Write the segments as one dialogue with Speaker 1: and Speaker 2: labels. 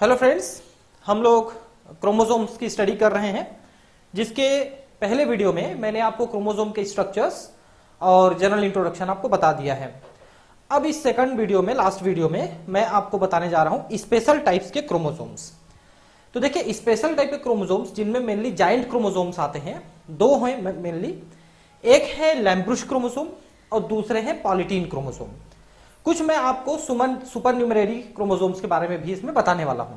Speaker 1: Hello friends, हम लोग chromosomes की स्टडी कर रहे हैं, जिसके पहले वीडियो में मैंने आपको क्रोमोसोम के स्ट्रक्चर्स और जनरल इंट्रोडक्शन आपको बता दिया है। अब इस सेकंड वीडियो में, लास्ट वीडियो में, मैं आपको बताने जा रहा हूं स्पेशल टाइप्स के क्रोमोसोम्स। तो देखिए, स्पेशल टाइप के क्रोमोसोम्स जिनमें मेनली जाइंट क्रोमोसोम्स आते हैं, दो हैं मेनली। एक है लैम्ब्रुश क्रोमोसोम और दूसरे हैं पॉलीटीन क्रोमोसोम। कुछ मैं आपको सुपर न्यूमरेरी क्रोमोसोम्स के बारे में भी इसमें बताने वाला हूं।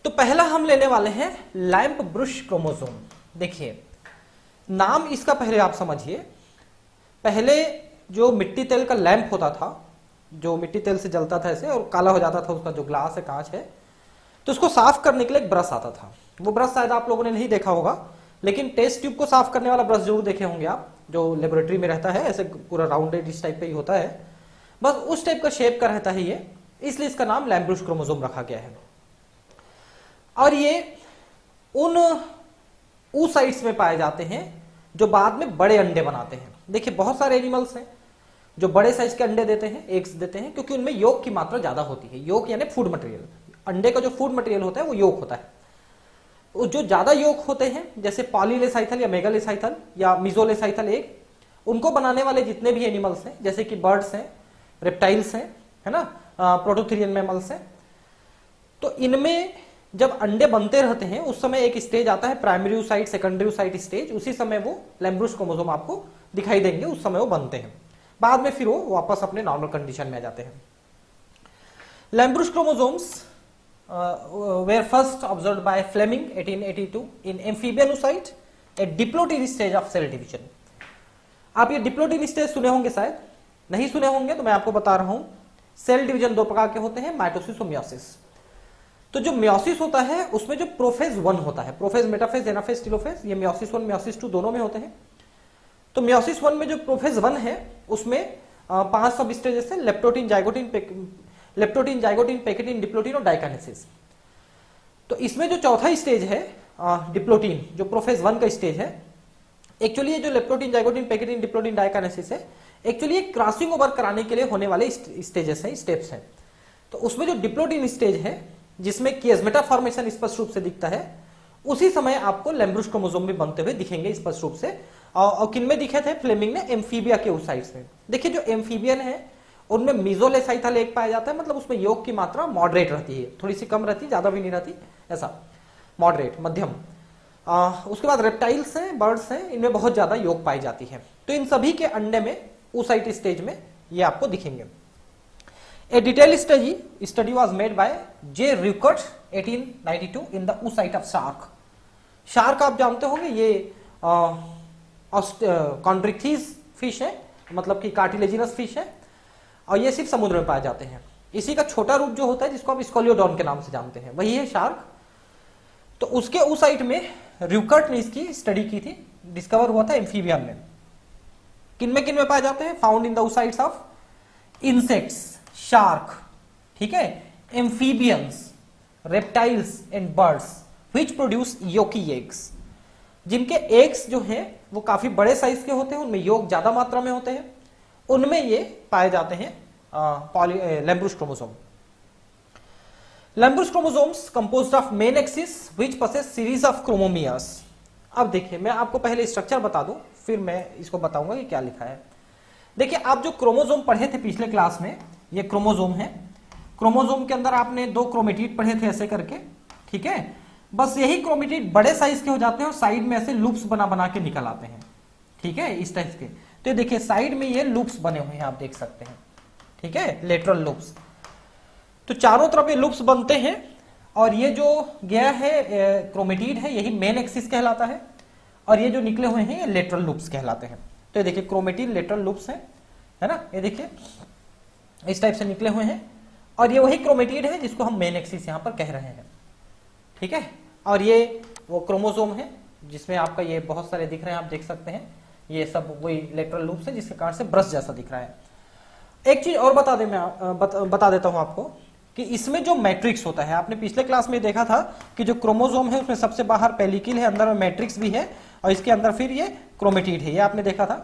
Speaker 1: तो पहला हम लेने वाले हैं लैम्प ब्रुश क्रोमोसोम। देखिए, नाम इसका पहले आप समझिए। पहले जो मिट्टी तेल का लैंप होता था, जो मिट्टी तेल से जलता था ऐसे और काला हो जाता था, उसका जो ग्लास है, कांच है, तो उसको साफ करने के लिए एक ब्रश आता था। वो ब्रश शायद आप लोगों ने नहीं देखा होगा, लेकिन टेस्ट ट्यूब को साफ करने वाला ब्रश जरूर देखे होंगे आप, जो लेबोरेटरी में रहता है, ऐसे पूरा राउंडेड इस टाइप का ही होता है, बस उस टाइप का शेप का रहता है ये, इसलिए इसका नाम लैम्ब्रुश क्रोमोसोम रखा गया है। और ये उन oocytes में पाए जाते हैं जो बाद में बड़े अंडे बनाते हैं। देखिए, बहुत सारे एनिमल्स हैं जो बड़े साइज के अंडे देते हैं, एग्स देते हैं, क्योंकि उनमें योक की मात्रा ज्यादा होती है। योक यानी फूड मटेरियल, अंडे का जो फूड मटेरियल होता है वो योक होता है। जो ज्यादा योक होते हैं, जैसे पॉलीलेसाइथल या मेगालेसाइथल या मिजोलेसाइथल एग, उनको बनाने वाले जितने भी एनिमल्स हैं, जैसे कि बर्ड्स हैं, रेप्टाइल्स हैं, है ना, प्रोटोथेरियन मैमल्स हैं, तो इनमें जब अंडे बनते रहते हैं उस समय एक स्टेज आता है primary oocyte, secondary oocyte stage. उसी समय वो लैम्ब्रुश क्रोमोसोम आपको दिखाई देंगे, उस समय वो बनते हैं। बाद में फिर वो वापस अपने नॉर्मल कंडीशन में आ जाते हैं। लैम्ब्रुश chromosomes were first observed by Fleming 1882 in amphibian oocyte, a diploid stage of cell division। आप ये डिप्लोइड स्टेज सुने होंगे, शायद नहीं सुने होंगे, तो मैं आपको बता रहा हूं। सेल डिवीजन दो प्रकार के होते हैं, माइटोसिस और मियोसिस। तो जो मियोसिस होता है उसमें जो प्रोफेज 1 होता है, प्रोफेज, मेटाफेज, एनाफेज, टेलोफेज, ये मियोसिस 1, मियोसिस 2 दोनों में होते हैं। तो मियोसिस 1 में जो प्रोफेज 1 है उसमें 5 सब स्टेजेस है, लेप्टोटीन, जाइगोटीन, पैकेटीन, डिप्लोटीन और डाइकाइनेसिस। तो इसमें जो चौथा स्टेज है डिप्लोटीन, जो प्रोफेज 1 का स्टेज है, एक्चुअली ये जो leptotene, zygotene, pachytene, diplotene, diakinesis है, एक्चुअली ये क्रॉसिंग ओवर कराने के लिए होने वाले स्टेजेस हैं, स्टेप्स हैं। तो उसमें जो डिप्लोटीन स्टेज है, जिसमें कियास्मेटा फॉर्मेशन स्पष्ट रूप से दिखता है, उसी समय आपको लैम्ब्रुश क्रोमोसोम भी बनते हुए दिखेंगे स्पष्ट रूप से। और किनमें दिखे थे फ्लेमिंग ने? एम्फीबिया के oocytes में। देखिए, जो एम्फीबियन है उनमें मिजोलेसाइथल एग पाया जाता है, मतलब उसमें योग की मात्रा मॉडरेट रहती है, थोड़ी सी कम रहती है, ज्यादा भी नहीं रहती, ऐसा मॉडरेट, मध्यम। उसके बाद रेप्टाइल्स हैं, बर्ड्स हैं, इनमें बहुत ज्यादा योग पाई जाती है। तो इन सभी के अंडे में oocyte स्टेज में ये आपको दिखेंगे। A detailed study was made by J. Rueckert 1892 in the oocyte of shark। Shark आप जानते होंगे, ये कॉन्ड्रिक्थीज फिश है, मतलब कि कार्टिलेजिनस फिश है, और ये सिर्फ समुद्र में पाए जाते हैं। इसी का छोटा रूप जो होता है, जिसको आप स्कोलियोडॉन के नाम से जानते हैं, वही है शार्क। तो उसके oocyte में र्यूकर्ट ने इसकी स्टडी की थी, डिस्कवर हुआ था एम्फीबियन में। किन में पाए जाते हैं? Found in the oocytes of insects, shark, ठीक है, amphibians, reptiles and birds which produce yolky eggs. जिनके एग्स जो हैं वो काफी बड़े साइज के होते हैं, उनमें योग ज्यादा मात्रा में होते हैं, उनमें ये पाए जाते हैं lampbrush chromosome. Lampbrush chromosomes composed of main axis which possess series of chromomeres. अब देखिए, मैं आपको पहले स्ट्रक्चर बता दूं, फिर मैं इसको बताऊंगा कि क्या लिखा है। देखिए, आप जो क्रोमोसोम पढ़े थे पिछले क्लास में, ये क्रोमोसोम है। क्रोमोसोम के अंदर आपने 2 क्रोमेटिड पढ़े थे ऐसे करके, ठीक है। बस यही क्रोमेटिड बड़े साइज के हो जाते हैं और साइड में ऐसे लूप्स बना बना के निकल आते हैं, ठीक है, इस टाइप के। तो देखिए, साइड में ये लूप्स बने हुए हैं, आप देख सकते हैं, ठीक है, लेटरल लूप्स। तो चारों तरफ ये लूप्स बनते हैं, और ये जो गया है क्रोमेटिड है, यही मेन एक्सिस कहलाता है, और ये जो निकले हुए हैं ये लेटरल लूप्स कहलाते हैं। तो ये देखिए, क्रोमेटिड लेटरल लूप्स है ना, ये देखिए इस टाइप से निकले हुए हैं, और ये वही क्रोमेटिड है जिसको हम मेन एक्सिस यहां पर कह रहे हैं, ठीक है। और ये वो क्रोमोसोम है जिसमें आपका ये बहुत सारे दिख रहे हैं, आप देख सकते हैं, ये सब वही लेटरल लूप्स है जिसके कारण से ब्रश जैसा दिख रहा है। एक चीज और बता देता हूं आपको कि इसमें जो मैट्रिक्स होता है, आपने पिछले क्लास में देखा था कि जो क्रोमोसोम है उसमें सबसे बाहर पेलिकल है, अंदर में मैट्रिक्स भी है, और इसके अंदर फिर ये क्रोमेटिड है, ये आपने देखा था।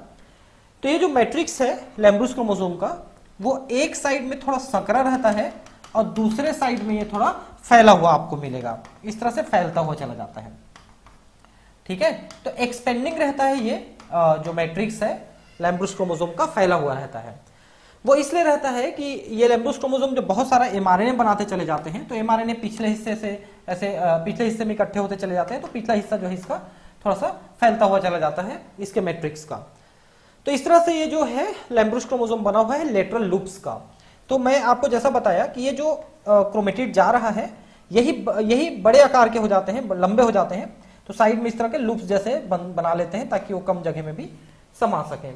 Speaker 1: तो ये जो मैट्रिक्स है लैम्ब्रुश क्रोमोसोम का, वो एक साइड में थोड़ा संकरा रहता है और दूसरे साइड में ये थोड़ा फैला हुआ आपको मिलेगा, इस तरह से फैलता हुआ चला जाता है। ठीक है, तो एक्सपेंडिंग रहता है ये जो मैट्रिक्स है लैम्ब्रुस क्रोमोसोम का, फैला हुआ रहता है। वो इसलिए रहता है कि ये लैम्ब्रुस क्रोमोसोम जो बहुत सारा एमआरएनए बनाते चले जाते हैं, तो एमआरएनए पिछले हिस्से से ऐसे पिछले हिस्से में इकट्ठे होते चले जाते हैं, तो पिछला हिस्सा जो है इसका थोड़ा सा फैलता हुआ चला जाता है इसके मैट्रिक्स का। तो इस तरह से ये जो है लैम्ब्रुस क्रोमोसोम बना हुआ है लेटरल लूप्स का। तो मैं आपको जैसा बताया कि ये जो क्रोमेटिड जा रहा है यही बड़े आकार के हो जाते हैं, लंबे हो जाते हैं, तो साइड में इस तरह के लूप्स जैसे बना लेते हैं ताकि वो कम जगह में भी समा सके।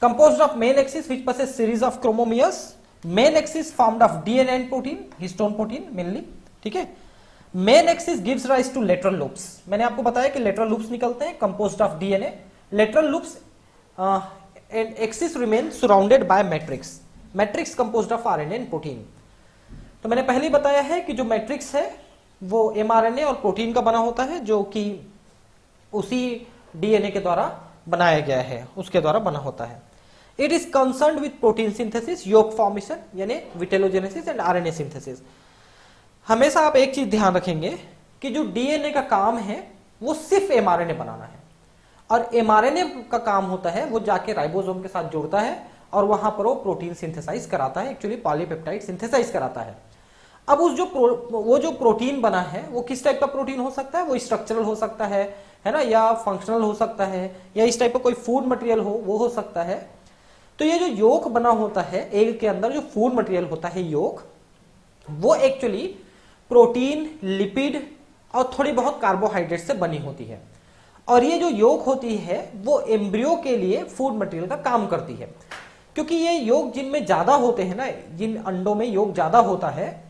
Speaker 1: Composed of main axis which possess series of chromomeres, main axis formed of DNA and protein, histone protein mainly, ठीक है। main axis gives rise to lateral loops, मैंने आपको बताया कि lateral loops निकलते हैं composed of DNA, lateral loops and axis remain surrounded by matrix composed of RNA and protein। तो मैंने पहले ही बताया है कि जो मैट्रिक्स है वो mRNA और प्रोटीन का बना होता है, जो कि उसी DNA के द्वारा बनाया गया है, उसके द्वारा बना होता है। It is concerned with protein synthesis, योग फॉर्मेशन यानी विटेलोजेनेसिस एंड आरएनए सिंथेसिस। हमेशा आप एक चीज ध्यान रखेंगे कि जो डीएनए का काम है वो सिर्फ एमआरएनए बनाना है, और एमआरएनए का काम होता है वो जाके राइबोसोम के साथ जुड़ता है और वहां पर वो प्रोटीन सिंथेसाइज कराता है, एक्चुअली पॉलीपेप्टाइड सिंथेसाइज कराता है। अब वो जो प्रोटीन बना है वो किस टाइप का प्रोटीन हो सकता है, वो स्ट्रक्चरल हो सकता है ना, या फंक्शनल हो सकता है, या इस टाइप का कोई फूड मटेरियल वो हो सकता है। तो ये जो योक बना होता है एग के अंदर, जो फूड मटेरियल होता है योक, वो एक्चुअली प्रोटीन, लिपिड और थोड़ी बहुत कार्बोहाइड्रेट से बनी होती है। और ये जो योक होती है वो एम्ब्रियो के लिए फूड मटेरियल का काम करती है, क्योंकि ये योक जिनमें ज्यादा होते हैं ना, जिन अंडों में योक ज्यादा होता है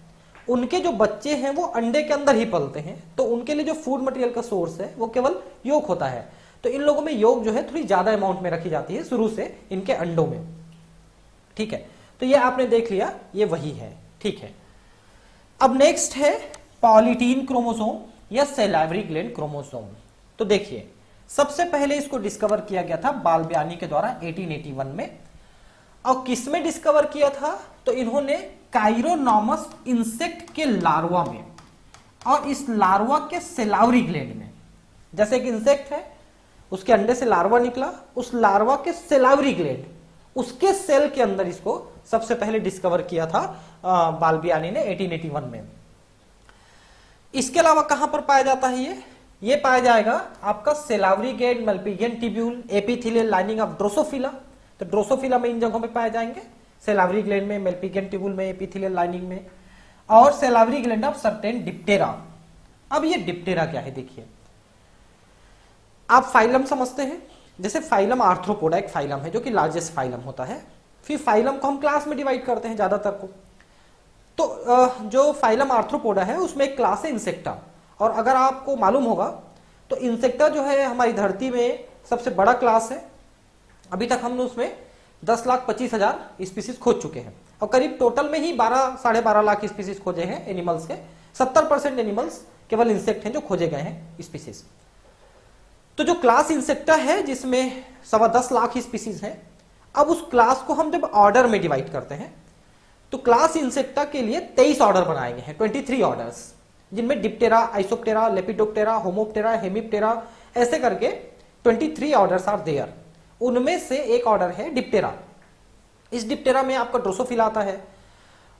Speaker 1: उनके जो बच्चे हैं वो अंडे के अंदर ही पलते हैं, तो उनके लिए जो फूड मटेरियल का सोर्स है वो केवल योक होता है। तो इन लोगों में योक जो है थोड़ी ज्यादा अमाउंट में रखी जाती है शुरू से इनके अंडों में। ठीक है, तो ये आपने देख लिया, ये वही है। ठीक है, अब नेक्स्ट है पॉलीटीन क्रोमोसोम या सैलाइवरी ग्लैंड क्रोमोसोम। तो देखिए, सबसे पहले इसको डिस्कवर किया गया था बाल्बियानी के द्वारा 1881 में। और किसमें डिस्कवर किया था, तो इन्होंने काइरोनॉमस इंसेक्ट के लार्वा में, और इस लार्वा के सैलाइवरी ग्लैंड में, जैसे एक इंसेक्ट है उसके अंडे से लार्वा निकला, उस लार्वा के सैलाइवरी ग्लैंड, उसके सेल के अंदर इसको सबसे पहले डिस्कवर किया था बाल्बियानी ने 1881 में। इसके अलावा कहां पर पाया जाता है ये पाया जाएगा आपका salivary gland, Malpighian tubule, epithelial lining of Drosophila. तो ड्रोसोफिला में इन जगहों पे पाए जाएंगे, सैलाइवरी ग्लैंड में, मल्पिगियन ट्यूब्यूल में, एपिथेलियल लाइनिंग में, और salivary gland of certain Diptera. अब ये डिप्टेरा क्या है, देखिए आप फाइलम समझते हैं, जैसे फाइलम आर्थ्रोपोडा एक फाइलम है जो कि लार्जेस्ट फाइलम होता है। फिर फाइलम को हम क्लास में डिवाइड करते हैं ज्यादातर को। तो जो फाइलम आर्थ्रोपोडा है उसमें एक क्लास है इंसेक्टा, और अगर आपको मालूम होगा तो इंसेक्टा जो है हमारी धरती में सबसे बड़ा क्लास है। अभी तक हमने उसमें 10,25,000 स्पीसीज खोज चुके हैं, और करीब टोटल में ही 12 12.5 लाख स्पीसीज खोजे हैं एनिमल्स के। 70% एनिमल्स केवल इंसेक्ट हैं जो खोजे गए हैं स्पीसीज। तो जो क्लास इंसेक्टा है जिसमें 10.25 लाख स्पीसीज हैं, अब उस क्लास को हम जब ऑर्डर में डिवाइड करते हैं तो क्लास इंसेक्टा के लिए 23 ऑर्डर बनाए गए हैं, 23 ऑर्डर्स, जिनमें Diptera, Isoptera, lepidoptera, Homoptera, Hemiptera, ऐसे करके 23 ऑर्डर्स आर देयर। उनमें से एक ऑर्डर है डिप्टेरा। इस डिप्टेरा में आपका ड्रोसोफिला आता है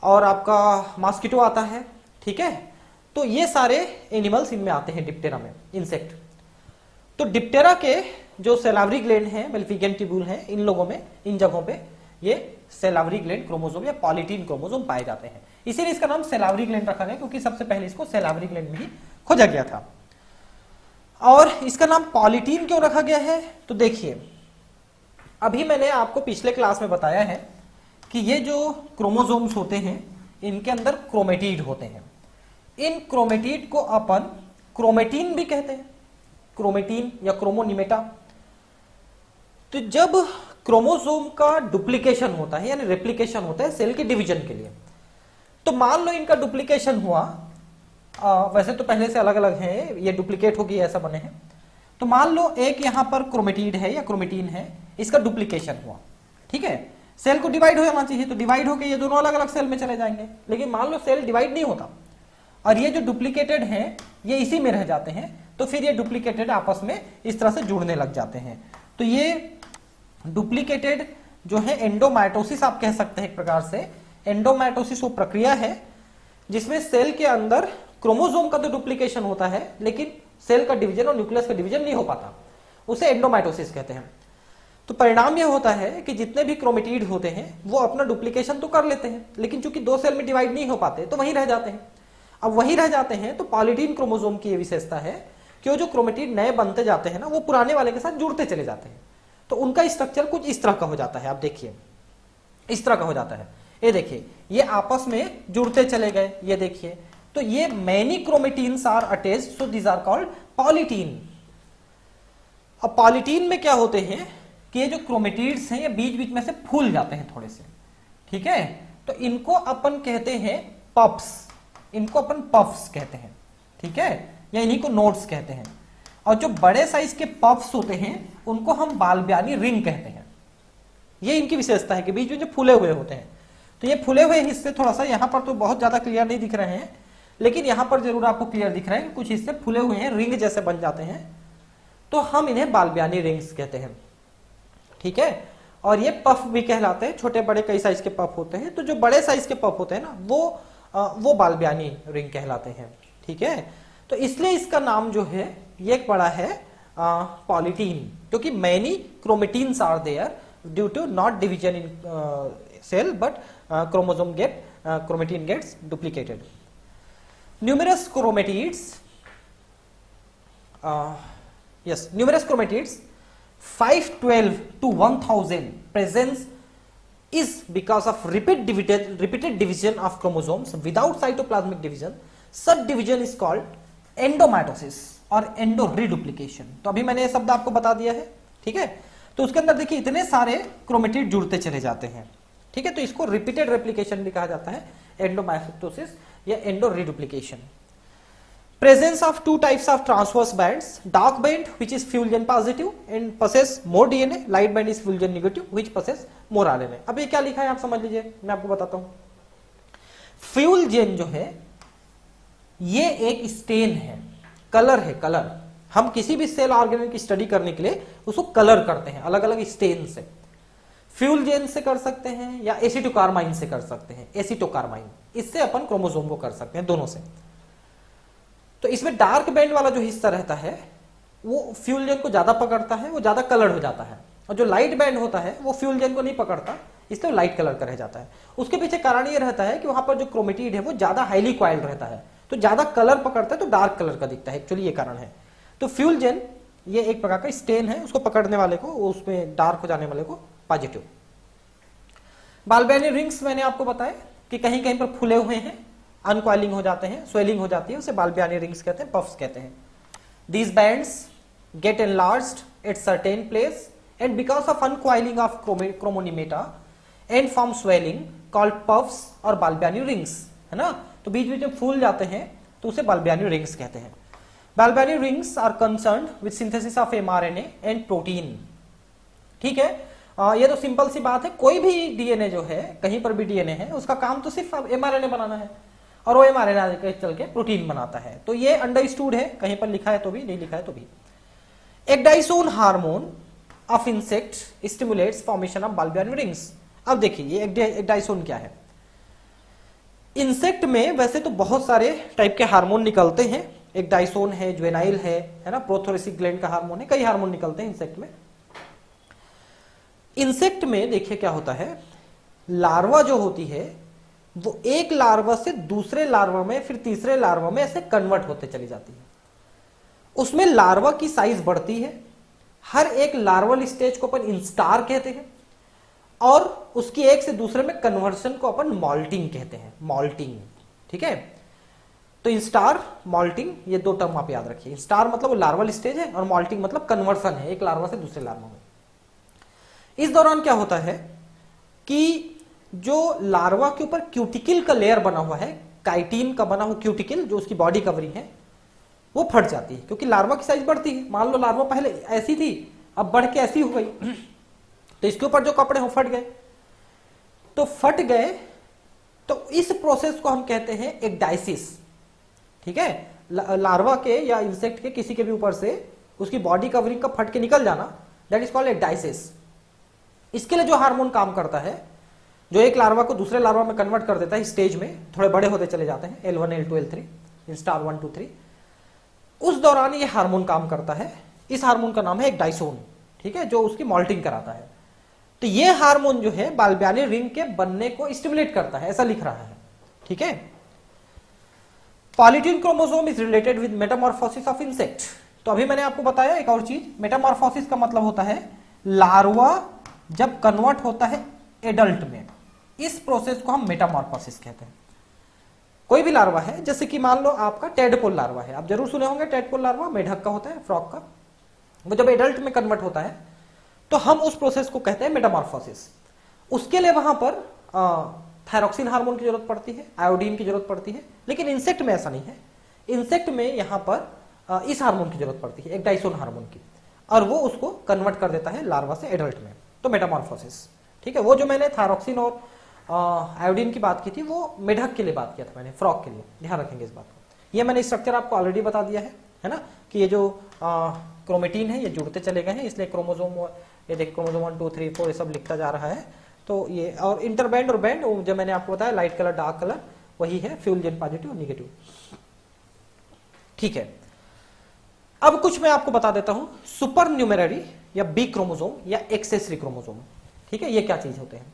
Speaker 1: और आपका मॉस्किटो आता है। ठीक है, तो ये सारे एनिमल्स इनमें आते हैं डिप्टेरा में, इंसेक्ट। तो डिप्टेरा के जो सैलाइवरी ग्लैंड है, मल्पिगियन ट्यूब्यूल है, इन लोगों में, इन जगहों पे ये सैलाइवरी ग्लैंड क्रोमोसोम या पॉलीटीन क्रोमोसोम पाए जाते हैं। इसीलिए इसका नाम सैलाइवरी ग्लैंड रखा गया, क्योंकि सबसे पहले इसको सैलाइवरी ग्लैंड में ही खोजा गया था। और इसका नाम पॉलीटीन क्यों रखा गया है, तो देखिए अभी मैंने आपको पिछले क्लास में बताया है कि ये जो क्रोमोसोम्स होते हैं इनके अंदर क्रोमेटिड होते हैं। इन क्रोमेटिड को अपन क्रोमेटिन भी कहते हैं, क्रोमेटिन या क्रोमोनिमेटा। तो जब क्रोमोसोम का डुप्लीकेशन होता है यानी रेप्लिकेशन होता है सेल के डिवीजन के लिए, तो मान लो इनका डुप्लीकेशन हुआ, वैसे तो पहले से अलग अलग हैं, ये डुप्लीकेट होगी ऐसा बने हैं। तो मान लो एक यहां पर क्रोमेटिड है या क्रोमेटिन है, इसका डुप्लीकेशन हुआ। ठीक है, सेल को डिवाइड हो जाना चाहिए, तो डिवाइड होकर ये दोनों अलग अलग सेल में चले जाएंगे। लेकिन मान लो सेल डिवाइड नहीं होता और ये जो डुप्लीकेटेड हैं ये इसी में रह जाते हैं, तो फिर ये डुप्लीकेटेड आपस में इस तरह से जुड़ने लग जाते हैं। तो ये डुप्लीकेटेड जो है एंडोमाइटोसिस आप कह सकते हैं एक प्रकार से। एंडोमाइटोसिस वो प्रक्रिया है जिसमें सेल के अंदर क्रोमोसोम का तो डुप्लीकेशन होता है लेकिन सेल का डिवीजन और न्यूक्लियस का डिवीजन नहीं हो पाता, उसे एंडोमाइटोसिस कहते हैं। तो परिणाम यह होता है कि जितने भी क्रोमेटिड होते हैं वो अपना डुप्लीकेशन तो कर लेते हैं, लेकिन चूंकि दो सेल में डिवाइड नहीं हो पाते तो वहीं रह जाते हैं। अब वहीं रह जाते हैं तो पॉलीटीन क्रोमोसोम की यह विशेषता है कि वो जो क्रोमेटिड नए बनते जाते हैं ना, वो पुराने वाले के साथ जुड़ते चले जाते हैं। तो उनका स्ट्रक्चर कुछ इस तरह का हो जाता है। आप देखिए इस तरह का हो जाता है। ये देखिए ये आपस में जुड़ते चले गए, ये देखिए। तो ये many chromatins are attached, so these are called polytene. अब पॉलीटीन में क्या होते हैं कि ये जो क्रोमेटिड्स हैं ये बीच बीच में से फूल जाते हैं थोड़े से, ठीक है। तो इनको अपन कहते हैं पफ्स, इनको अपन पफ्स कहते हैं, ठीक है, या इन्हीं को नोड्स कहते हैं। और जो बड़े साइज के पफ्स होते हैं उनको हम बालब्यानी रिंग कहते हैं। ये इनकी विशेषता है कि बीच में जो फूले हुए होते हैं। तो ये फूले हुए हिस्से थोड़ा सा यहाँ पर तो बहुत ज्यादा क्लियर नहीं दिख रहे हैं, लेकिन यहां पर जरूर आपको क्लियर दिख रहा है कि कुछ हिस्से फूले हुए हैं, रिंग जैसे बन जाते हैं, तो हम इन्हें बालब्यानी रिंग्स कहते हैं, ठीक है। और ये पफ भी कहलाते हैं, छोटे बड़े कई साइज के पफ होते हैं। तो जो बड़े साइज के पफ होते हैं ना वो बालब्यानी रिंग कहलाते हैं, ठीक है। तो इसलिए इसका नाम जो है ये एक बड़ा है पॉलीटीन, क्योंकि many chromatins are there due to not division in cell but chromatin gets duplicated. Numerous chromatids, numerous chromatids 512 to 1000 presence is because of repeated division of chromosomes without cytoplasmic division. Such division is called endomitosis और endoreduplication। तो अभी मैंने ये शब्द आपको बता दिया है, ठीक है। तो उसके अंदर देखिए इतने सारे क्रोमेटिड जुड़ते चले जाते हैं, ठीक है। तो इसको रिपीटेड रेप्लिकेशन भी कहा जाता है, एंडोमाइटोसिस या एंडोरीडुप्लीकेशन। Presence of two types of transverse bands, dark band which is fusion positive and possess more DNA, light band is fusion negative which possess more RNA। अब ये क्या लिखा है आप समझ लीजिए, मैं आपको बताता हूं। फ्यूजन जो है ये एक स्टेन है, कलर है, कलर। हम किसी भी सेल ऑर्गेनेल की स्टडी करने के लिए उसको कलर करते हैं अलग अलग स्टेन से। फ्यूलजेन से कर सकते हैं या एसिटोकार्माइन से कर सकते हैं, एसिटोकार्माइन, इससे अपन क्रोमोसोम को कर सकते हैं, दोनों से। तो इसमें डार्क बैंड वाला जो हिस्सा रहता है वो फ्यूलजेन को ज्यादा पकड़ता है, वो ज्यादा कलर हो जाता है। और जो लाइट बैंड होता है वो फ्यूलजेन को नहीं पकड़ता, इसलिए लाइट कलर का रह जाता है। उसके पीछे कारण ये रहता है कि वहां पर जो क्रोमेटिड है वो ज्यादा हाईली क्वाइल्ड रहता है, तो ज्यादा कलर पकड़ता है, तो डार्क कलर का दिखता है। एक्चुअली ये कारण है। तो फ्यूलजेन ये एक प्रकार का स्टेन है, उसको पकड़ने वाले को, उसमें डार्क हो जाने वाले को पॉजिटिव। बालब्यानी रिंग्स मैंने आपको बताया कि कहीं कहीं पर फूले हुए हैं, अनकॉइलिंग हो जाते हैं, स्वेलिंग हो जाती है, उसे बालब्यानी रिंग्स कहते हैं, पफ्स कहते हैं। These bands get enlarged at certain place and because of uncoiling of chromonemata and form swelling called puffs और बालब्यानी रिंग्स, है ना। तो बीच बीच में फूल जाते हैं तो उसे बालब्यानी रिंग्स कहते हैं। Balbiani rings are concerned with synthesis of mRNA and protein, ठीक है। ये तो सिंपल सी बात है, कोई भी डीएनए जो है, कहीं पर भी डीएनए है, उसका काम तो सिर्फ mRNA बनाना है, और वो mRNA आगे चल के प्रोटीन बनाता है। तो ये अंडरस्टूड है, कहीं पर लिखा है तो भी, नहीं लिखा है तो भी। Ecdysone hormone of insect stimulates formation of Balbiani rings. अब देखिए ये एक्डाइसोन क्या है। इंसेक्ट में वैसे तो बहुत सारे टाइप के हार्मोन निकलते हैं, एक्डाइसोन है, ज्वेनाइल है ना, प्रोथोरेसिक ग्लैंड का हार्मोन है, कई हार्मोन निकलते हैं इंसेक्ट में। इंसेक्ट में देखिए क्या होता है, लार्वा जो होती है वो एक लार्वा से दूसरे लार्वा में, फिर तीसरे लार्वा में ऐसे कन्वर्ट होते चली जाती है। उसमें लार्वा की साइज बढ़ती है, हर एक लार्वल स्टेज को अपन इंस्टार कहते हैं, और उसकी एक से दूसरे में कन्वर्शन को अपन मॉल्टिंग कहते हैं, मॉल्टिंग, ठीक है। तो इंस्टार, मॉल्टिंग, ये दो टर्म आप याद रखिए। इंस्टार मतलब वो लार्वल स्टेज है और मॉल्टिंग मतलब कन्वर्सन है एक लार्वा से दूसरे लार्वा में। इस दौरान क्या होता है कि जो लार्वा के ऊपर क्यूटिकल का लेयर बना हुआ है, काइटिन का बना हुआ क्यूटिकल जो उसकी बॉडी कवरिंग है, वो फट जाती है, क्योंकि लार्वा की साइज बढ़ती है। मान लो लार्वा पहले ऐसी थी, अब बढ़ के ऐसी हो गई, तो इसके ऊपर जो कपड़े हो फट गए। तो फट गए, तो इस प्रोसेस को हम कहते हैं एक्डाइसिस। ठीक है, लार्वा के या इंसेक्ट के किसी के भी ऊपर से उसकी बॉडी कवरिंग का फट के निकल जाना, दैट इज कॉल्ड एक्डाइसिस। इसके लिए जो हार्मोन काम करता है, जो एक लार्वा को दूसरे लार्वा में कन्वर्ट कर देता है स्टेज में, थोड़े बड़े होते चले जाते हैं, L1 L2 L3 in star 1 2 3, उस दौरान ये हार्मोन काम करता है। इस हार्मोन का नाम है एक्डाइसोन। ठीक है, जो उसकी मॉल्टिंग कराता है। तो ये हार्मोन जो है बाल्बियानी रिंग के बनने को स्टिमुलेट करता है, ऐसा लिख रहा है। ठीक है, polytene chromosome is related with metamorphosis of insect. तो अभी मैंने आपको बताया एक और चीज, मेटामॉर्फोसिस का मतलब होता है लार्वा जब कन्वर्ट होता है एडल्ट में, इस प्रोसेस को हम मेटामॉर्फोसिस कहते हैं। कोई भी लार्वा है, जैसे कि मान लो आपका टेडपोल लार्वा है, आप जरूर सुने होंगे टेडपोल लार्वा, मेढक का होता है, फ्रॉग का। वो जब एडल्ट में कन्वर्ट होता है तो हम उस प्रोसेस को कहते हैं मेटामॉर्फोसिस। उसके लिए वहां पर थायरॉक्सिन हार्मोन की जरूरत पड़ती है, आयोडीन की जरूरत पड़ती है, लेकिन इंसेक्ट में ऐसा नहीं है। इंसेक्ट में यहां पर इस हार्मोन की जरूरत पड़ती है, एक्डाइसोन हार्मोन की, और वो उसको कन्वर्ट कर देता है लार्वा से एडल्ट में, तो मेटामॉर्फोसिस। ठीक है, वो जो मैंने थायरॉक्सिन और आयोडीन की बात की थी, वो मेढक के लिए बात किया था मैंने, फ्रॉग के लिए, ध्यान रखेंगे इस बात को। ये मैंने स्ट्रक्चर आपको ऑलरेडी बता दिया है ना, कि ये जो क्रोमेटीन है ये जुड़ते चले गए हैं, इसलिए क्रोमोसोम, ये देखिए क्रोमोसोम 1 2 3 4 ये सब लिखता जा रहा है। तो ये और इंटरबैंड और बैंड, जो मैंने आपको बताया लाइट कलर डार्क कलर, वही है फ्यूल जेन पॉजिटिव और निगेटिव। ठीक है, अब कुछ मैं आपको बता देता हूं, सुपर न्यूमेररी या बी क्रोमोसोम या एक्सेसरी क्रोमोसोम। ठीक है, ये क्या चीज होते हैं?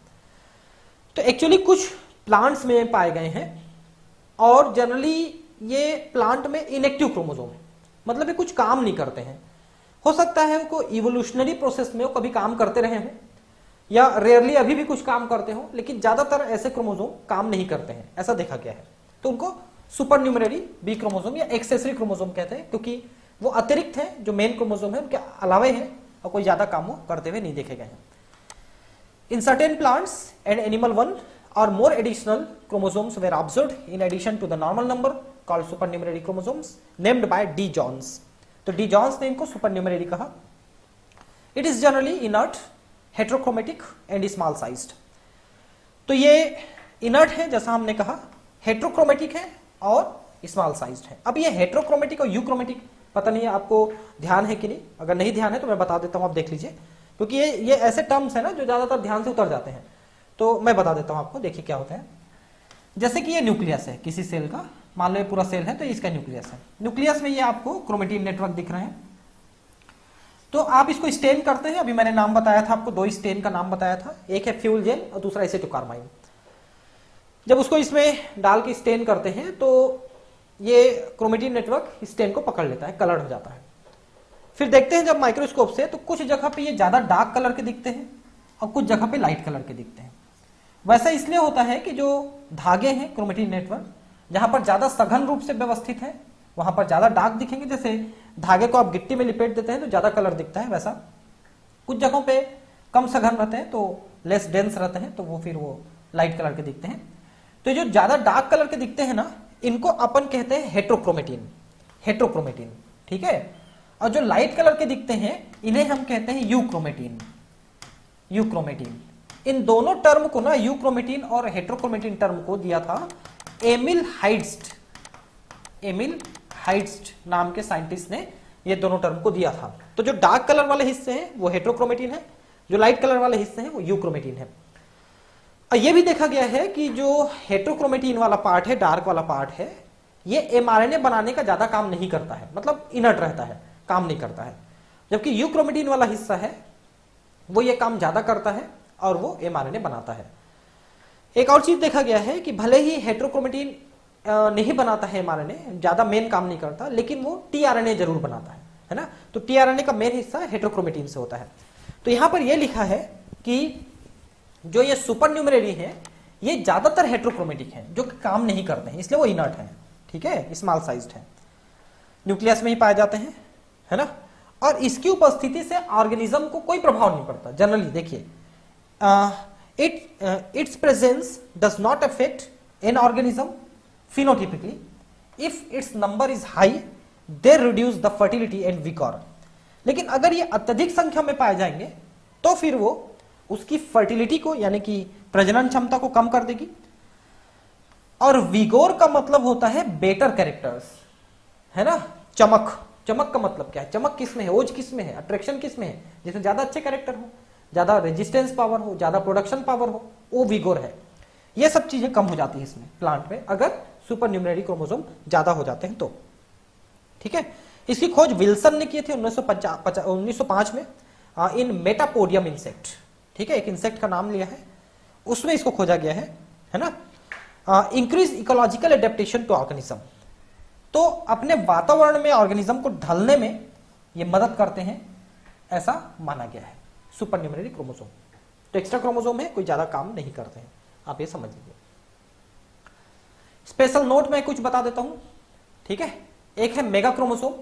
Speaker 1: तो एक्चुअली कुछ प्लांट्स में पाए गए हैं, और जनरली ये प्लांट में इनएक्टिव क्रोमोसोम है, मतलब ये कुछ काम नहीं करते हैं। हो सकता है उनको इवोल्यूशनरी प्रोसेस में वो कभी काम करते रहे हों, या रेयरली अभी भी कुछ काम करते हो, लेकिन ज्यादातर ऐसे क्रोमोसोम काम नहीं करते हैं, ऐसा देखा गया है। तो उनको सुपर न्यूमेररी बी क्रोमोसोम या एक्सेसरी क्रोमोसोम कहते हैं, क्योंकि वो अतिरिक्त है, जो मेन क्रोमोसोम है उनके अलावे है, और कोई ज्यादा काम वो करते हुए नहीं देखे गए हैं। In certain plants and animal one or more additional chromosomes were observed in addition to the normal number called supernumerary chromosomes named by D Jones. तो डी जॉन्स ने इनको सुपर न्यूमेररी कहा। It is generally inert, heterochromatic and small sized. तो ये inert है, जैसा हमने कहा, हेट्रोक्रोमेटिक है और स्मॉल साइज्ड है। अब ये हेट्रोक्रोमेटिक और यूक्रोमेटिक, पता नहीं आपको ध्यान है कि नहीं, अगर नहीं ध्यान है तो मैं बता देता हूं, आप देख लीजिए, क्योंकि ये ऐसे टर्म्स है ना जो ज्यादातर ध्यान से उतर जाते हैं, तो मैं बता देता हूं आपको। देखिए क्या होता है, जैसे कि ये न्यूक्लियस है किसी सेल का, मान लो ये पूरा सेल है, तो इसका न्यूक्लियस है। न्यूक्लियस में ये आपको क्रोमेटिन नेटवर्क दिख रहे हैं, तो आप इसको स्टेन करते हैं। अभी मैंने नाम बताया था आपको, 2 स्टेन का नाम बताया था, एक है फ्यूल जेल और दूसरा एसिटोकार्बाइन। जब उसको इसमें डाल के स्टेन करते हैं तो ये क्रोमेटिन नेटवर्क स्टेन को पकड़ लेता है, कलर हो जाता है। फिर देखते हैं जब माइक्रोस्कोप से, तो कुछ जगह पे ये ज्यादा डार्क कलर के दिखते हैं और कुछ जगह पे लाइट कलर के दिखते हैं। वैसा इसलिए होता है कि जो धागे हैं क्रोमेटिन नेटवर्क, जहां पर ज्यादा सघन रूप से व्यवस्थित है वहां पर ज्यादा डार्क दिखेंगे। जैसे धागे को आप गिट्टी में लिपेट देते हैं तो ज्यादा कलर दिखता है, वैसा कुछ जगहों पे कम सघन रहते हैं तो लेस डेंस रहते हैं, तो वो फिर वो लाइट कलर के दिखते हैं। तो जो ज्यादा डार्क कलर के दिखते हैं ना, इनको अपन कहते हैं हेट्रोक्रोमेटिन, हेट्रोक्रोमेटिन। ठीक है, और जो लाइट कलर के दिखते हैं इन्हें हम कहते हैं यूक्रोमेटिन, यूक्रोमेटिन। इन दोनों टर्म को ना, यूक्रोमेटिन और हेट्रोक्रोमेटिन टर्म को दिया था एमिल हाइड्स्ट, एमिल हाइड्स्ट नाम के साइंटिस्ट ने ये दोनों टर्म को दिया था। तो जो डार्क कलर वाले हिस्से हैं वो हेट्रोक्रोमेटिन है, जो लाइट कलर वाले हिस्से हैं वो यूक्रोमेटिन है। और ये भी देखा गया है कि जो हेट्रोक्रोमेटिन वाला पार्ट है, डार्क वाला पार्ट है, ये एमआरएनए बनाने का ज्यादा काम नहीं करता है, मतलब इनर्ट रहता है, काम नहीं करता है। जबकि यूक्रोमेटिन वाला हिस्सा है वो ये काम ज्यादा करता है और वो एमआरएनए बनाता है। एक और चीज देखा गया है कि भले ही हेट्रोक्रोमेटिन नहीं बनाता है एमआरएनए, ज्यादा मेन काम नहीं करता, लेकिन वो टीआरएनए जरूर बनाता है ना। तो टीआरएनए का मेन हिस्सा हेट्रोक्रोमेटिन से होता है। तो यहां पर यह लिखा है कि जो ये सुपर न्यूमेररी है ये ज्यादातर हेट्रोक्रोमेटिक है, जो काम नहीं करते हैं, इसलिए वो इनर्ट है। ठीक है, स्मॉल साइज्ड है, न्यूक्लियस में ही पाए जाते हैं, है ना। और इसकी उपस्थिति से ऑर्गेनिज्म को कोई प्रभाव नहीं पड़ता। जनरली देखिए, its presence does not affect an organism phenotypically. If its number is high, they reduce the fertility and vigor. लेकिन अगर ये अत्यधिक संख्या में पाए जाएंगे तो फिर वो उसकी फर्टिलिटी को, यानी कि प्रजनन क्षमता को कम कर देगी। और विगोर का मतलब होता है बेटर कैरेक्टर्स, है ना। चमक, चमक का मतलब क्या है, चमक किस में है, ओज किस में है, अट्रैक्शन किस में है, जिसमें ज्यादा अच्छे कैरेक्टर हो, ज्यादा रेजिस्टेंस पावर हो, ज्यादा प्रोडक्शन पावर हो, वो विगोर है। ये सब चीजें कम हो जाती है इसमें प्लांट में अगर सुपर न्यूमररी क्रोमोसोम ज्यादा हो जाते हैं तो। ठीक है, इसकी खोज विल्सन ने की थी 1905 में इन मेटापोडियम इंसेक्ट। ठीक है, एक इंसेक्ट का नाम लिया है, उसमें इसको खोजा गया है ना। Increase ecological adaptation to organism, तो अपने वातावरण में ऑर्गेनिज्म को ढलने में ये मदद करते हैं, ऐसा माना गया है सुपर न्यूमररी क्रोमोसोम। तो एक्स्ट्रा क्रोमोसोम है, कोई ज्यादा काम नहीं करते हैं, आप ये समझ लीजिए। स्पेशल नोट में कुछ बता देता हूं। ठीक है, एक है मेगा क्रोमोसोम।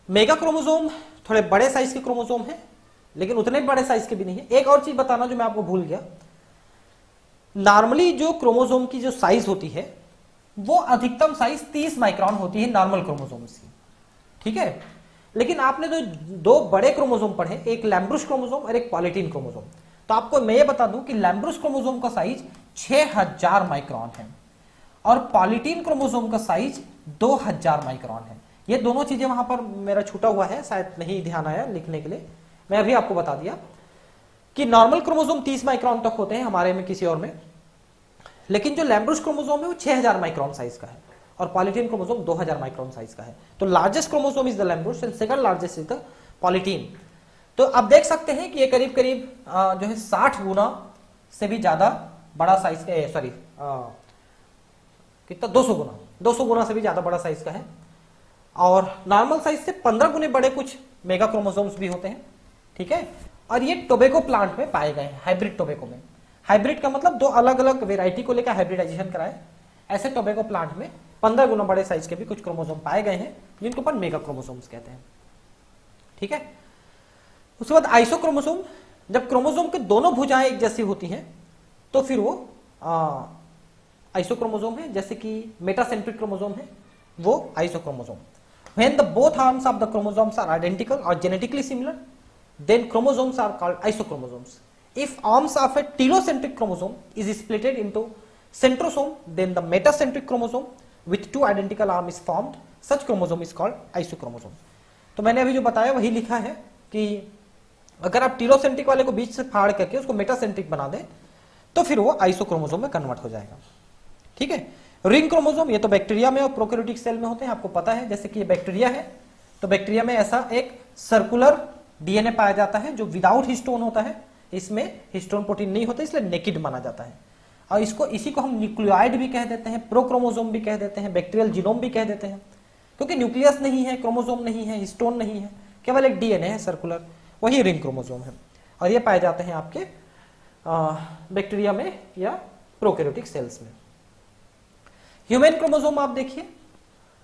Speaker 1: मेगा क्रोमोसोम थोड़े बड़े साइज के क्रोमोसोम है, लेकिन उतने बड़े साइज के भी नहीं है। एक और चीज बताना जो मैं आपको भूल गया, नॉर्मली जो क्रोमोसोम की जो साइज होती है वो अधिकतम साइज 30 माइक्रोन होती है नॉर्मल क्रोमोसोम्स की। ठीक है, लेकिन आपने जो दो बड़े क्रोमोसोम पढ़े, एक लैम्ब्रुस क्रोमोसोम और एक पॉलीटीन क्रोमोसोम, तो आपको मैं ये बता दूं कि लैम्ब्रुस क्रोमोसोम का साइज 6000 माइक्रोन है और पॉलीटीन क्रोमोसोम का साइज 2000 माइक्रोन है। ये दोनों चीजें वहां पर मेरा छूटा हुआ है, शायद नहीं ध्यान आया लिखने के लिए, मैं अभी आपको बता दिया कि नॉर्मल क्रोमोसोम 30 माइक्रोन तक होते हैं हमारे में, किसी और में, लेकिन जो लैम्ब्रुस क्रोमोसोम है वो 6000 माइक्रोन साइज का है और पॉलीटीन क्रोमोसोम 2000 माइक्रोन साइज का है। तो largest chromosome is the lampbrush and second largest is the polytene. तो आप देख सकते हैं कि ये करीब करीब जो है 60 गुना से भी ज्यादा बड़ा साइज का, सॉरी कितना, 200 गुना से भी ज्यादा बड़ा साइज का है। और नॉर्मल साइज से 15 गुने बड़े कुछ मेगा क्रोमोसोम्स भी होते हैं। ठीक है, और ये टोबैको प्लांट में पाए गए हैं, हाइब्रिड टोबैको में। हाइब्रिड का मतलब दो अलग अलग वेराइटी को लेकर हाइब्रिडाइजेशन कराए, ऐसे टोबैको प्लांट में 15 गुना बड़े साइज के भी कुछ क्रोमोसोम पाए गए हैं, जिनको अपन मेगा क्रोमोसोम्स कहते हैं। ठीक है, उसके बाद आइसोक्रोमोसोम, जब क्रोमोसोम के दोनों भुजाएं एक जैसी होती हैं तो फिर वो आइसोक्रोमोसोम है, जैसे कि मेटासेंट्रिक क्रोमोसोम है वो आइसोक्रोमोसोम। When the both arms of the chromosomes are identical or genetically similar, then chromosomes are called isochromosomes. If arms of a telocentric chromosome is splitted into centrosome, then the metacentric chromosome with two identical arms is formed. Such chromosome is called isochromosome. तो मैंने अभी जो बताया वही लिखा है कि अगर आप टीलोसेंट्रिक वाले को बीच से फाड़ करके उसको मेटासेंट्रिक बना दें तो फिर वो आइसोक्रोमोसोम में कन्वर्ट हो जाएगा। ठीक है, रिंग क्रोमोसोम ये तो बैक्टीरिया में और प्रोकैरियोटिक सेल में होते हैं, आपको पता है। जैसे कि ये बैक्टीरिया है, तो बैक्टीरिया में ऐसा एक सर्कुलर डीएनए पाया जाता है जो विदाउट हिस्टोन होता है, इसमें हिस्टोन प्रोटीन नहीं होता, इसलिए नेकेड माना जाता है। और इसी को हम न्यूक्लियोइड भी कह देते हैं, प्रोक्रोमोसोम भी कह देते हैं, बैक्टीरियल जीनोम भी कह देते हैं, क्योंकि न्यूक्लियस नहीं है, क्रोमोसोम नहीं है, हिस्टोन नहीं है, केवल एक डीएनए है सर्कुलर, वही रिंग क्रोमोसोम है। और ये पाए जाते हैं आपके बैक्टीरिया में या प्रोकैरियोटिक सेल्स में। ह्यूमन क्रोमोसोम आप देखिए,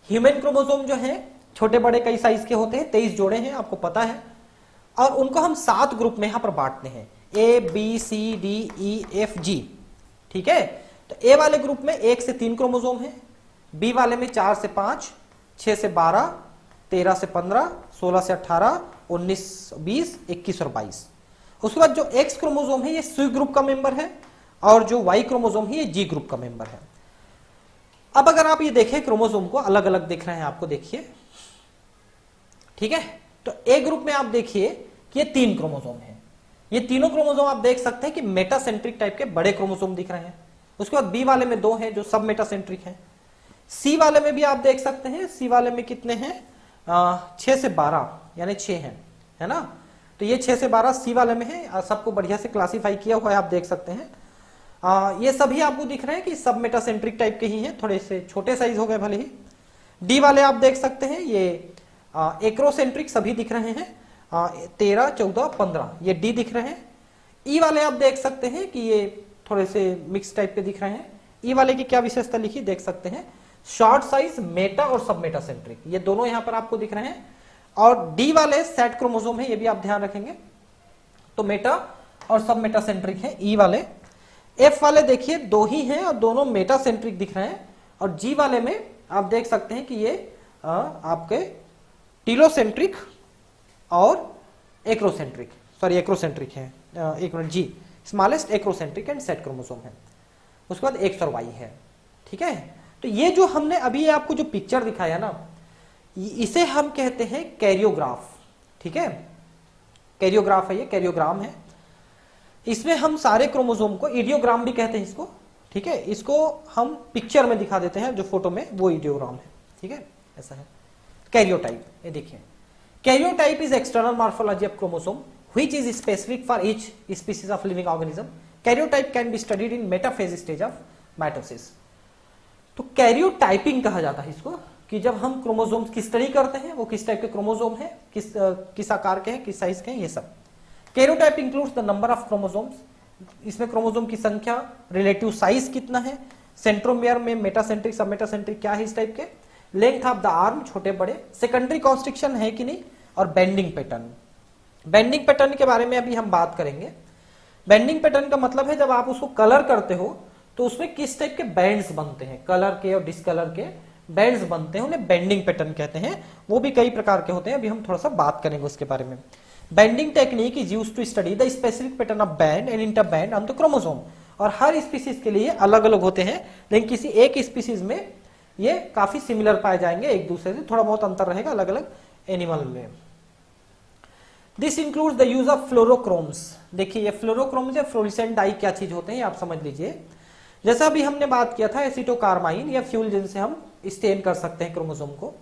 Speaker 1: ह्यूमन क्रोमोसोम जो है छोटे बड़े कई साइज के होते हैं, 23 जोड़े हैं, आपको पता है। और उनको हम 7 ग्रुप में यहां पर बांटते हैं, A B C D E F G. ठीक है, तो ए वाले ग्रुप में 1 से 3 क्रोमोसोम है, बी वाले में 4 से 5, 6 से 12, 13 से 15, 16 से 18, 19, 20, 21 और 22। उसके बाद जो एक्स क्रोमोसोम है ये सी ग्रुप का मेंबर है और जो वाई क्रोमोसोम है ये जी ग्रुप का मेंबर है। अब अगर आप ये देखें क्रोमोसोम को अलग अलग दिख रहे हैं आपको, देखिए। ठीक है, तो ए ग्रुप में आप देखिए कि ये 3 क्रोमोसोम है। ये तीनों क्रोमोसोम आप देख सकते हैं कि मेटासेंट्रिक टाइप के बड़े क्रोमोसोम दिख रहे हैं। उसके बाद बी वाले में 2 हैं जो सब मेटासेंट्रिक हैं। सी वाले में भी आप देख सकते हैं, सी वाले में कितने हैं, 6 से 12 यानी 6 हैं, है ना। तो ये 6 से 12 सी वाले में है, सबको बढ़िया से क्लासीफाई किया हुआ है, आप देख सकते हैं। ये सभी आपको दिख रहे हैं कि सब मेटासेंट्रिक टाइप के ही हैं, थोड़े से छोटे साइज हो गए भले ही। डी वाले आप देख सकते हैं ये एक्रोसेंट्रिक सभी दिख रहे हैं, 13, 14, 15 ये डी दिख रहे हैं। ई वाले आप देख सकते हैं कि ये थोड़े से मिक्स टाइप के दिख रहे हैं। ई वाले की क्या विशेषता लिखी देख सकते हैं, शॉर्ट साइज, मेटा और सब मेटासेंट्रिक, ये दोनों यहां पर आपको दिख रहे हैं। और डी वाले सेट क्रोमोसोम है, ये भी आप ध्यान रखेंगे, तो मेटा और सब मेटासेंट्रिक है ई वाले। एफ वाले देखिए 2 ही हैं और दोनों मेटासेंट्रिक दिख रहे हैं। और जी वाले में आप देख सकते हैं कि ये आपके टीलोसेंट्रिक और एक्रोसेंट्रिक, सॉरी एक्रोसेंट्रिक है, एक minute, G smallest acrocentric and set chromosome है। उसके बाद एक्स और वाई है। ठीक है, तो ये जो हमने अभी आपको जो पिक्चर दिखाया ना, इसे हम कहते हैं कैरियोग्राफ। ठीक है, कैरियोग्राफ है, ये कैरियोग्राम है। इसमें हम सारे क्रोमोसोम को, इडियोग्राम भी कहते हैं इसको। ठीक है, इसको हम पिक्चर में दिखा देते हैं, जो फोटो में वो इडियोग्राम है। ठीक है, ऐसा है। कैरियोटाइप, ये देखिए, karyotype is external morphology of chromosome which is specific for each species of living organism. Karyotype can be studied in metaphase stage of mitosis. तो कैरियोटाइपिंग कहा जाता है इसको, कि जब हम क्रोमोसोम्स की स्टडी करते हैं, वो किस टाइप के क्रोमोसोम है, किस आकार के हैं, किस साइज के हैं, ये सब। Karyotype includes the number of chromosomes, इसमें क्रोमोसोम की संख्या, रिलेटिव साइज कितना है, सेंट्रोमियर में मेटासेंट्रिक सब मेटासेंट्रिक क्या है इस टाइप के, लेंथ ऑफ द आर्म छोटे बड़े, सेकेंडरी कॉन्स्ट्रिक्शन है कि नहीं, और बेंडिंग पैटर्न। बेंडिंग पैटर्न के बारे में अभी हम बात करेंगे। बेंडिंग पैटर्न का मतलब है जब आप उसको कलर करते हो तो उसमें किस टाइप के बैंड्स बनते हैं, कलर के और डिसकलर के बैंड्स बनते हैं, उन्हें बेंडिंग पैटर्न कहते हैं। वो भी कई प्रकार के होते हैं, अभी हम थोड़ा सा बात करेंगे उसके बारे में। Banding technique is used to study the specific pattern of band and inter band on the chromosome. और हर स्पीसीज के लिए अलग अलग होते हैं, लेकिन किसी एक स्पीसीज में ये काफी सिमिलर पाए जाएंगे, एक दूसरे से थोड़ा बहुत अंतर रहेगा अलग अलग एनिमल में। This includes the use of fluorochromes. देखिए, ये फ्लोरोक्रोम्स या फ्लोरिसेंट डाई क्या चीज होते हैं, ये आप समझ लीजिए। जैसा अभी हमने बात किया था एसिटोकार्बाइन या फ्यूल, जिनसे हम स्टेन कर सकते हैं क्रोमोसोम को,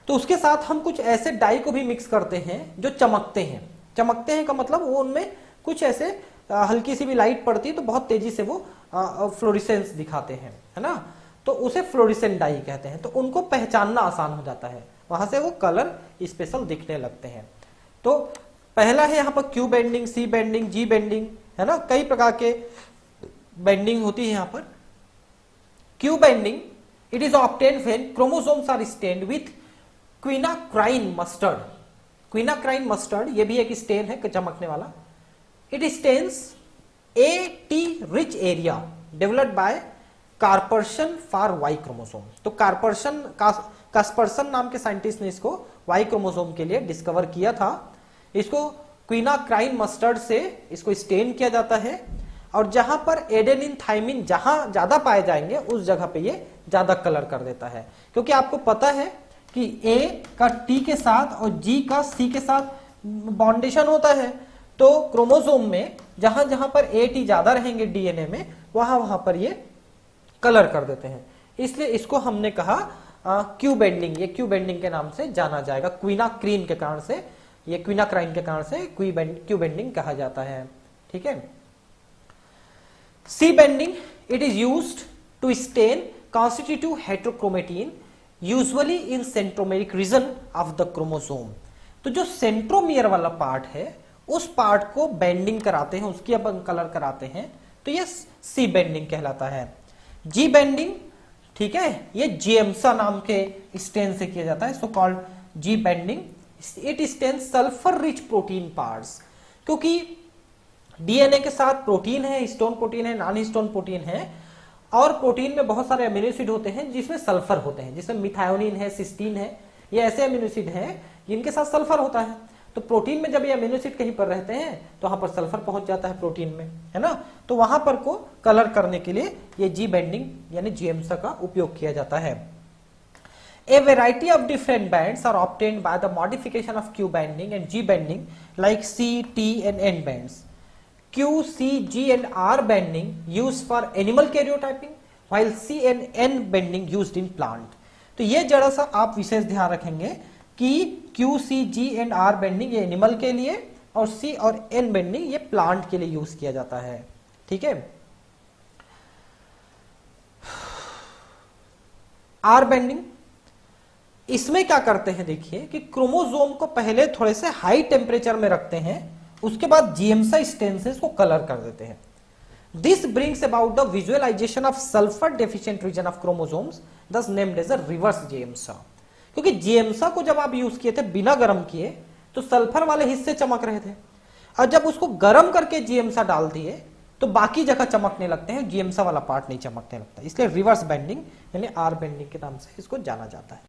Speaker 1: तो उसके साथ हम कुछ ऐसे डाई को भी मिक्स करते हैं जो चमकते हैं। चमकते हैं का मतलब वो उनमें कुछ ऐसे हल्की सी भी लाइट पड़ती है तो बहुत तेजी से वो फ्लोरिसेंस दिखाते हैं, है ना, तो उसे फ्लोरिसेंट डाई कहते हैं। तो उनको पहचानना आसान हो जाता है, वहां से वो कलर स्पेशल दिखने लगते हैं। तो पहला है यहाँ पर क्यू बेंडिंग, सी बेंडिंग, जी बेंडिंग, है ना, कई प्रकार के बेंडिंग होती है यहाँ पर। Q banding it is obtained when chromosomes are stained with quinacrine mustard. Quinacrine mustard ये भी एक स्टेन है चमकने वाला। It stains A T rich area developed by Caspersson for Y chromosome. तो कास्पर्सन नाम के साइंटिस्ट ने इसको वाई क्रोमोसोम के लिए डिस्कवर किया था। इसको क्विनाक्राइन मस्टर्ड से इसको स्टेन किया जाता है, और जहां पर एडेनिन थाइमिन जहां ज्यादा पाए जाएंगे उस जगह पे ये ज्यादा कलर कर देता है। क्योंकि आपको पता है कि ए का टी के साथ और जी का सी के साथ बॉन्डेशन होता है, तो क्रोमोसोम में जहां जहां पर ए टी ज्यादा रहेंगे डीएनए में, वहां वहां पर ये कलर कर देते हैं। इसलिए इसको हमने कहा क्यू बेंडिंग, ये क्यू बेंडिंग के नाम से जाना जाएगा। क्विनाक्रीन के कारण से, ये क्विनाक्राइन के कारण से क्यू बेंडिंग कहा जाता है। ठीक है। C banding it is used to stain constitutive heterochromatin usually in centromeric region of the chromosome. तो जो सेंट्रोमियर वाला पार्ट है उस पार्ट को बेंडिंग कराते हैं, उसकी अपन कलर कराते हैं, तो ये सी बेंडिंग कहलाता है। जी बेंडिंग, ठीक है, ये जिएम्सा नाम के स्टेन से किया जाता है, so called G banding. It stains sulphur rich protein parts, क्योंकि डीएनए के साथ प्रोटीन है, हिस्टोन प्रोटीन है, नॉन हिस्टोन प्रोटीन है, और प्रोटीन में बहुत सारे अमीनो एसिड होते हैं जिसमें सल्फर होते हैं, जिसमें मिथायोनिन है, सिस्टीन है, ये ऐसे अमीनो एसिड हैं जिनके साथ सल्फर होता है। तो प्रोटीन में जब ये अमीनो एसिड कहीं पर रहते हैं तो वहां पर सल्फर पहुंच जाता है प्रोटीन में, है ना, तो वहां पर को कलर करने के लिए ये जी बेंडिंग यानी जीएमसा का उपयोग किया जाता है। A variety of different bands are obtained by the modification of Q bending and G bending like C, T and N bands. Q, C, G and R bending used for animal karyotyping while C and N bending used in plant. तो ये जरा सा आप विशेष ध्यान रखेंगे कि Q, C, G and R bending ये animal के लिए और C और N bending ये प्लांट के लिए यूज किया जाता है। ठीक है। R bending, इसमें क्या करते हैं, देखिए कि क्रोमोसोम को पहले थोड़े से हाई टेम्परेचर में रखते हैं, उसके बाद जीएमसा स्टेन से इसको कलर कर देते हैं। This brings about the visualisation of sulphur deficient region of chromosomes, thus named as a reverse Giemsa. क्योंकि जीएमसा को जब आप यूज किए थे बिना गर्म किए तो सल्फर वाले हिस्से चमक रहे थे, और जब उसको गर्म करके जीएमसा डाल दिए तो बाकी जगह चमकने लगते हैं, जीएमसा वाला पार्ट नहीं चमकने लगता। इसलिए रिवर्स बेंडिंग यानी आर बेंडिंग के नाम से इसको जाना जाता है।